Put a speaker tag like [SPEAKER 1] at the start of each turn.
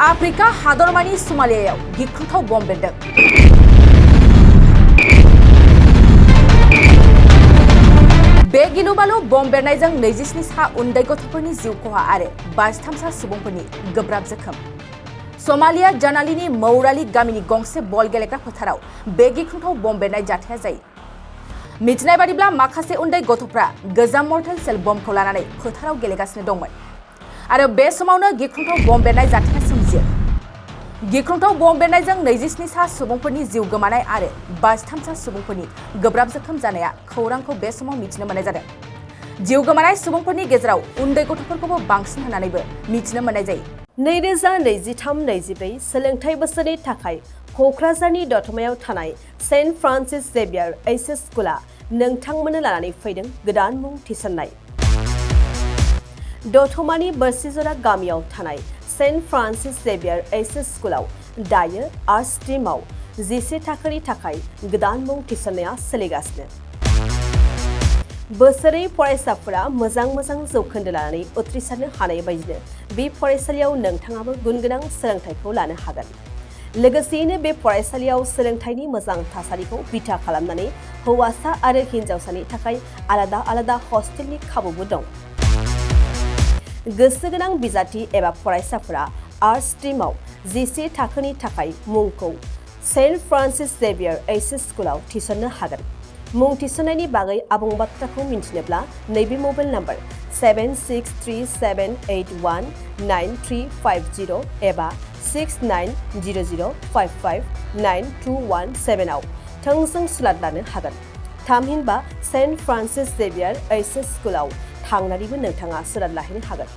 [SPEAKER 1] Africa हादरमानि सोमालियायाव गिख्रंथाव बम बेरदों। बे गिलु-बालु बम बेरनायजों 27 सा उन्दै गथ'फोरनि जिउ खहा आरो 23 सा सुबुंफोरनि गोब्राब जोखोम। सोमालिया जानालीनि मौराली गामिनि गंसे बल गेलेग्रा फोथाराव बे गिख्रंथाव बम बेरनाय जाथाया जायो। मिथिनाय बादिब्ला माखासे उन्दै गथ'फ्रा गोजाम मर्टेल सेल बमखौ लानानै फोथाराव गेलेगासिनो दंमोन आरो बे समावनो गिख्रंथाव बम बेरनाय जाथाया सोमजियो। गिख्रंथाव बम बेरनायजों 27 सा सुबुंफोरनि जिउ गोमानाय आरो 23 सा सुबुंफोरनि गोब्राब जोखोम जानाया खौरांखौ बे समाव मिथिनो मोननाय जादों। जिउ गोमानाय सुबुंफोरनि गेजेराव उन्दै गथ'फोरखौबो बांसिन होननानैबो मिथिनो मोननाय जायो।
[SPEAKER 2] 2023-24 सोलोंथाइ बोसोरनि थाखाय क'क्राझारनि दतमायाव थानाय सेन्ट फ्रान्सिस जेभियार एइचएस स्कुला नोंथांमोननो लानानै फैदों गोदान मुं थिसननाय। दतमानि बोरसिजरा गामियाव थानाय सेन्ट फ्रान्सिस जेभियार एइचएस स्कुलाव दायो आर्ट स्ट्रीमाव 11 थाखोनि थाखाय गोदान मुं थिसननाया सोलिगासिनो। बोसोरै फरायसाफोरा मोजां जौखोन्दो लानानै उथ्रिसारनो हानाय बायदिनो बे फरायसालियाव नोंथाङाबो गुनगोनां सोलोंथाइखौ लानो हागोन। लोगोसेयैनो बे फरायसालियाव सोलोंथाइनि मोजां थासारिखौ बिथा खालामनानै हौवासा आरो हिन्जावसानि थाखाय आलादा हस्टेलनि खाबुबो दं। गोसो गोनां बिजाथि एबा फरायसाफोरा आर्ट स्ट्रीमाव 11 थाखोनि थाखाय मुंखौ सेन्ट फ्रान्सिस जेभियार एइचएस स्कुलाव थिसननो हागोन। मुं थिसननायनि बागै आबुं बाथ्राखौ मिन्थिनोब्ला नैबे मबाइल नम्बर 7637819350 एबा 6900559217 आव थोंजों सुलाद लानो हागोन। थामहिनबा सेन्ट फ्रान्सिस जेभियार एइचएस स्कुलाव थांनानैबो नोंथाङा सुलाद लाहैनो हागोन।